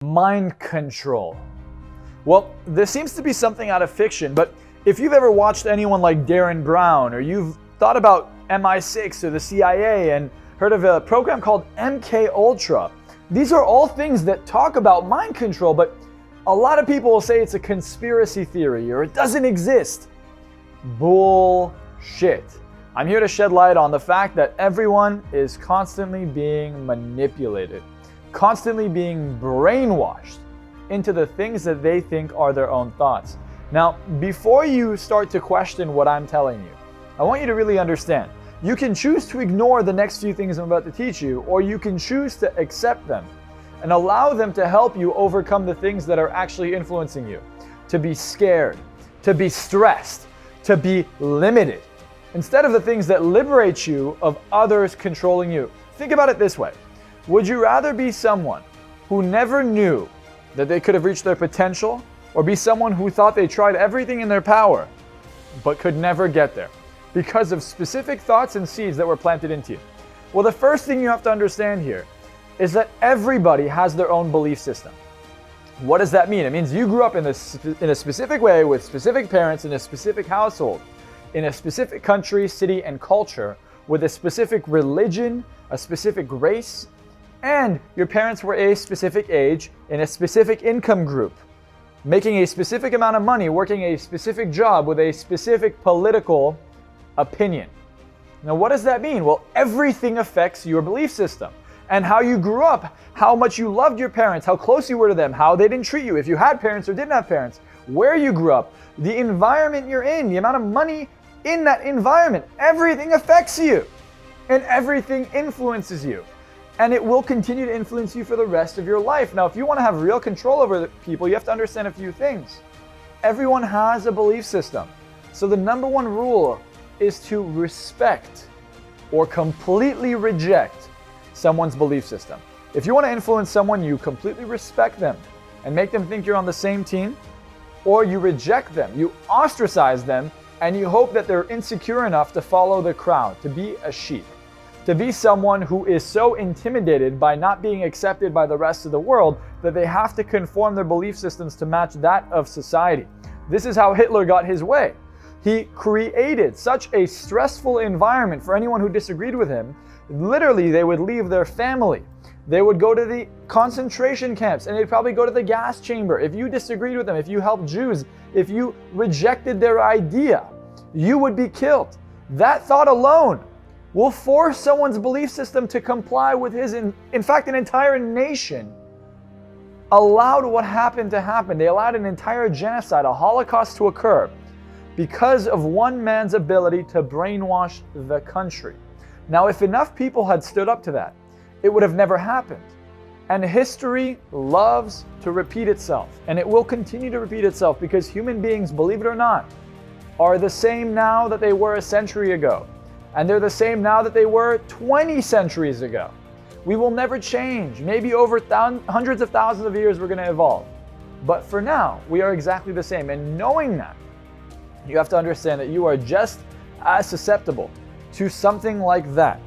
Mind control. Well, this seems to be something out of fiction, but if you've ever watched anyone like Darren Brown, or you've thought about MI6 or the CIA and heard of a program called MK Ultra, these are all things that talk about mind control, but a lot of people will say it's a conspiracy theory or it doesn't exist. Bullshit. I'm here to shed light on the fact that everyone is constantly being manipulated, constantly being brainwashed into the things that they think are their own thoughts. Now, before you start to question what I'm telling you, I want you to really understand. You can choose to ignore the next few things I'm about to teach you, or you can choose to accept them and allow them to help you overcome the things that are actually influencing you. To be scared, to be stressed, to be limited, instead of the things that liberate you of others controlling you. Think about it this way. Would you rather be someone who never knew that they could have reached their potential, or be someone who thought they tried everything in their power but could never get there because of specific thoughts and seeds that were planted into you? Well, the first thing you have to understand here is that everybody has their own belief system. What does that mean? It means you grew up in a specific way with specific parents in a specific household, in a specific country, city, and culture, with a specific religion, a specific race, and your parents were a specific age, in a specific income group, making a specific amount of money, working a specific job with a specific political opinion. Now, what does that mean? Well, everything affects your belief system and how you grew up, how much you loved your parents, how close you were to them, how they didn't treat you, if you had parents or didn't have parents, where you grew up, the environment you're in, the amount of money in that environment. Everything affects you and everything influences you. And it will continue to influence you for the rest of your life. Now, if you want to have real control over the people, you have to understand a few things. Everyone has a belief system. So the number one rule is to respect or completely reject someone's belief system. If you want to influence someone, you completely respect them and make them think you're on the same team, or you reject them, you ostracize them, and you hope that they're insecure enough to follow the crowd, to be a sheep. To be someone who is so intimidated by not being accepted by the rest of the world that they have to conform their belief systems to match that of society. This is how Hitler got his way. He created such a stressful environment for anyone who disagreed with him. Literally, they would leave their family. They would go to the concentration camps, and they'd probably go to the gas chamber. If you disagreed with them, if you helped Jews, if you rejected their idea, you would be killed. That thought alone will force someone's belief system to comply with his. In fact, an entire nation allowed what happened to happen. They allowed an entire genocide, a Holocaust, to occur because of one man's ability to brainwash the country. Now, if enough people had stood up to that, it would have never happened. And history loves to repeat itself, and it will continue to repeat itself because human beings, believe it or not, are the same now that they were a century ago. And they're the same now that they were 20 centuries ago. We will never change. Maybe over hundreds of thousands of years we're going to evolve. But for now, we are exactly the same. And knowing that, you have to understand that you are just as susceptible to something like that.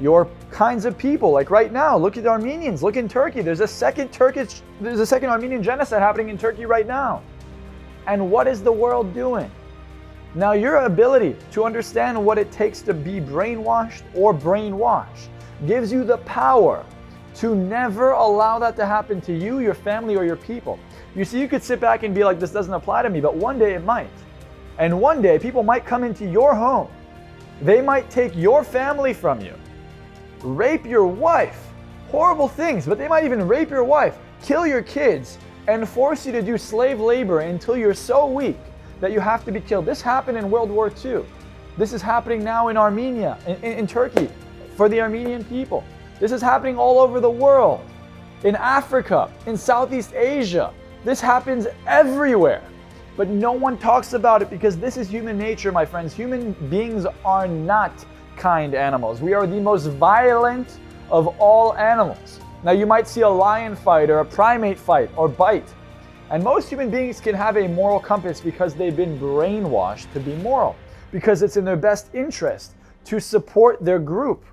Your kinds of people, like right now, look at the Armenians, look in Turkey. There's a second Armenian genocide happening in Turkey right now. And what is the world doing? Now, your ability to understand what it takes to be brainwashed or brainwash gives you the power to never allow that to happen to you, your family, or your people. You see, you could sit back and be like, this doesn't apply to me, but one day it might. And one day people might come into your home. They might take your family from you, rape your wife, horrible things, but they might even rape your wife, kill your kids, and force you to do slave labor until you're so weak that you have to be killed. This happened in World War II. This is happening now in Armenia, in Turkey, for the Armenian people. This is happening all over the world, in Africa, in Southeast Asia. This happens everywhere, but no one talks about it because this is human nature, my friends. Human beings are not kind animals. We are the most violent of all animals. Now, you might see a lion fight or a primate fight or bite. And most human beings can have a moral compass because they've been brainwashed to be moral, because it's in their best interest to support their group.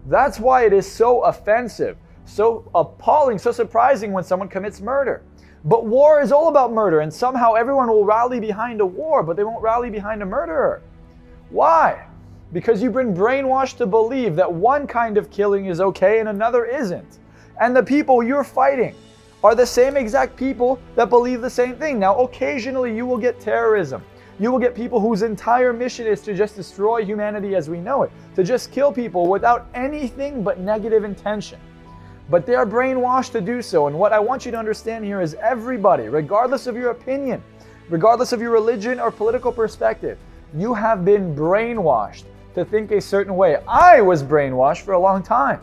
That's why it is so offensive so appalling, so surprising when someone commits murder. But war is all about murder, and somehow everyone will rally behind a war, but they won't rally behind a murderer. Why? Because you've been brainwashed to believe that one kind of killing is okay and another isn't. And the people you're fighting are the same exact people that believe the same thing. Now, occasionally you will get terrorism. You will get people whose entire mission is to just destroy humanity as we know it, to just kill people without anything but negative intention. But they are brainwashed to do so. And what I want you to understand here is everybody, regardless of your opinion, regardless of your religion or political perspective, you have been brainwashed to think a certain way. I was brainwashed for a long time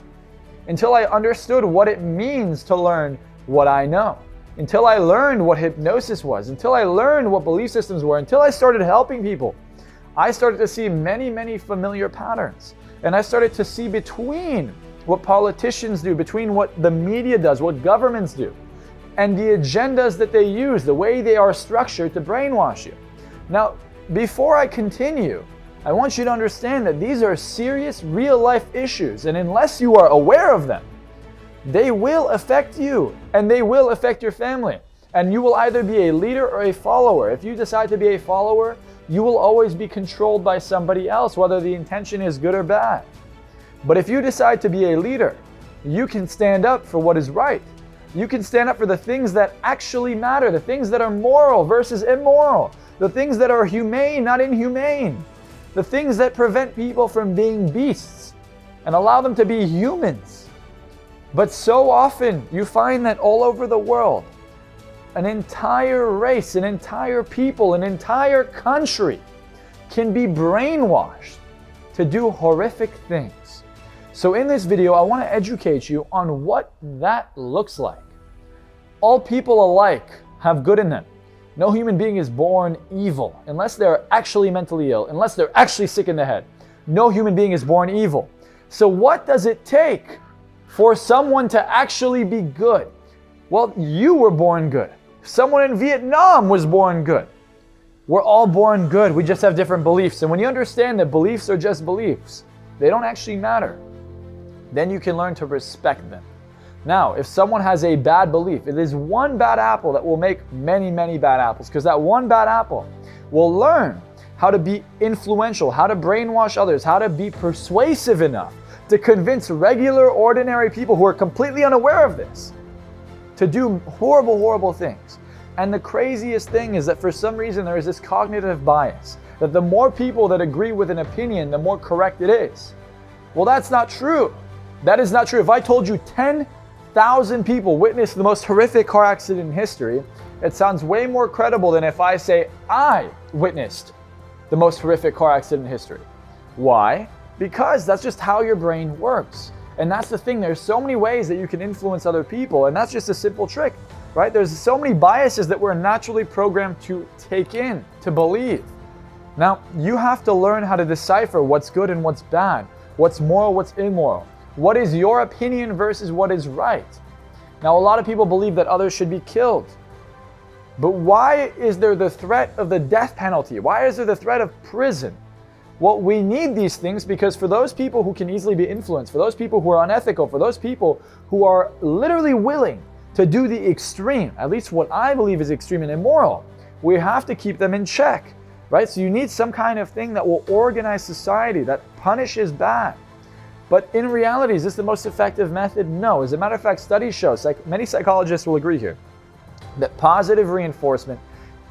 until I understood what it means to learn what I know, until I learned what hypnosis was, until I learned what belief systems were, until I started helping people. I started to see many, many familiar patterns. And I started to see between what politicians do, between what the media does, what governments do, and the agendas that they use, the way they are structured to brainwash you. Now, before I continue, I want you to understand that these are serious real-life issues, and unless you are aware of them, they will affect you, and they will affect your family. And you will either be a leader or a follower. If you decide to be a follower, you will always be controlled by somebody else, whether the intention is good or bad. But if you decide to be a leader, you can stand up for what is right. You can stand up for the things that actually matter, the things that are moral versus immoral, the things that are humane, not inhumane, the things that prevent people from being beasts and allow them to be humans. But so often you find that all over the world, an entire race, an entire people, an entire country can be brainwashed to do horrific things. So in this video, I want to educate you on what that looks like. All people alike have good in them. No human being is born evil unless they're actually mentally ill, unless they're actually sick in the head. No human being is born evil. So what does it take for someone to actually be good? Well, you were born good. Someone in Vietnam was born good. We're all born good. We just have different beliefs. And when you understand that beliefs are just beliefs, they don't actually matter, then you can learn to respect them. Now, if someone has a bad belief, it is one bad apple that will make many, many bad apples, because that one bad apple will learn how to be influential, how to brainwash others, how to be persuasive enough to convince regular, ordinary people who are completely unaware of this to do horrible, horrible things. And the craziest thing is that for some reason there is this cognitive bias that the more people that agree with an opinion, the more correct it is. Well, that's not true. That is not true. If I told you 10,000 people witnessed the most horrific car accident in history, it sounds way more credible than if I say I witnessed the most horrific car accident in history. Why? Because that's just how your brain works. And that's the thing. There's so many ways that you can influence other people, and that's just a simple trick, right? There's so many biases that we're naturally programmed to take in, to believe. Now, you have to learn how to decipher what's good and what's bad, what's moral, what's immoral. What is your opinion versus what is right? Now, a lot of people believe that others should be killed. But why is there the threat of the death penalty? Why is there the threat of prison? Well, we need these things because for those people who can easily be influenced, for those people who are unethical, for those people who are literally willing to do the extreme, at least what I believe is extreme and immoral, we have to keep them in check, right? So you need some kind of thing that will organize society, that punishes bad. But in reality, is this the most effective method? No. As a matter of fact, studies show, many psychologists will agree here, that positive reinforcement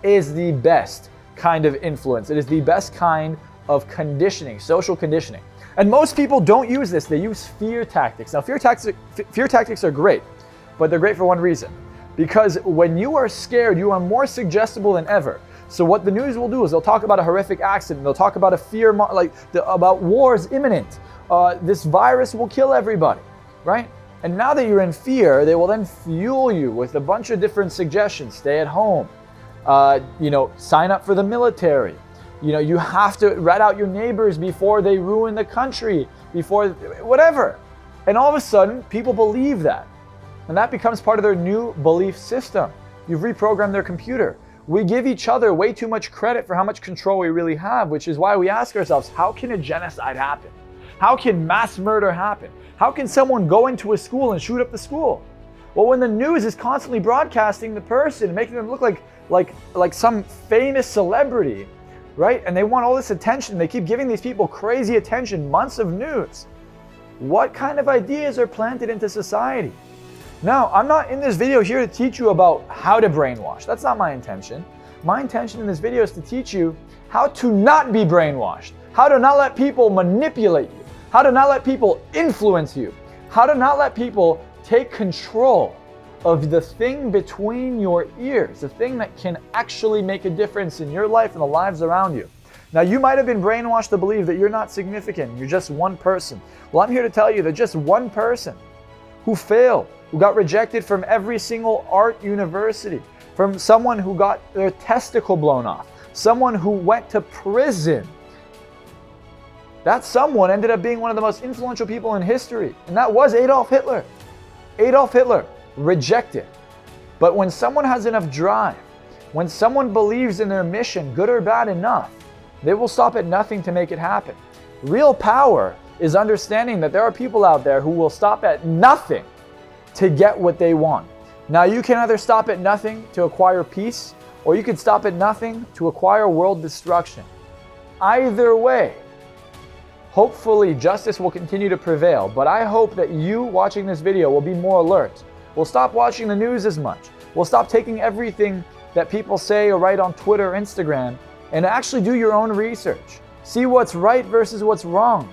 is the best kind of influence. It is the best kind of conditioning, social conditioning. And most people don't use this. They use fear tactics. Now, fear tactics are great, but they're great for one reason. Because when you are scared, you are more suggestible than ever. So what the news will do is they'll talk about a horrific accident. They'll talk about a fear, about wars imminent. This virus will kill everybody, right? And now that you're in fear, they will then fuel you with a bunch of different suggestions. Stay at home, sign up for the military. You have to rat out your neighbors before they ruin the country, before whatever. And all of a sudden, people believe that. And that becomes part of their new belief system. You've reprogrammed their computer. We give each other way too much credit for how much control we really have, which is why we ask ourselves, how can a genocide happen? How can mass murder happen? How can someone go into a school and shoot up the school? Well, when the news is constantly broadcasting the person, making them look like some famous celebrity, right? And they want all this attention. They keep giving these people crazy attention, months of news. What kind of ideas are planted into society? Now, I'm not in this video here to teach you about how to brainwash. That's not my intention. My intention in this video is to teach you how to not be brainwashed, how to not let people manipulate you, how to not let people influence you, how to not let people take control of the thing between your ears, the thing that can actually make a difference in your life and the lives around you. Now, you might have been brainwashed to believe that you're not significant, you're just one person. Well, I'm here to tell you that just one person who failed, who got rejected from every single art university, from someone who got their testicle blown off, someone who went to prison. That someone ended up being one of the most influential people in history, and that was Adolf Hitler. Adolf Hitler, rejected. But when someone has enough drive, when someone believes in their mission, good or bad enough, they will stop at nothing to make it happen. Real power is understanding that there are people out there who will stop at nothing to get what they want. Now, you can either stop at nothing to acquire peace, or you can stop at nothing to acquire world destruction. Either way, hopefully justice will continue to prevail, but I hope that you watching this video will be more alert. We'll stop watching the news as much. We'll stop taking everything that people say or write on Twitter or Instagram and actually do your own research. See what's right versus what's wrong.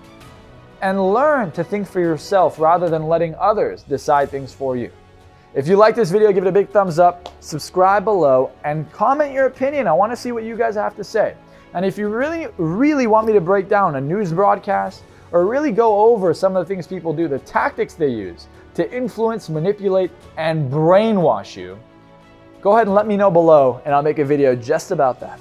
And learn to think for yourself rather than letting others decide things for you. If you like this video, give it a big thumbs up, subscribe below, and comment your opinion. I want to see what you guys have to say. And if you really want me to break down a news broadcast or really go over some of the things people do, the tactics they use to influence, manipulate, and brainwash you, go ahead and let me know below, and I'll make a video just about that.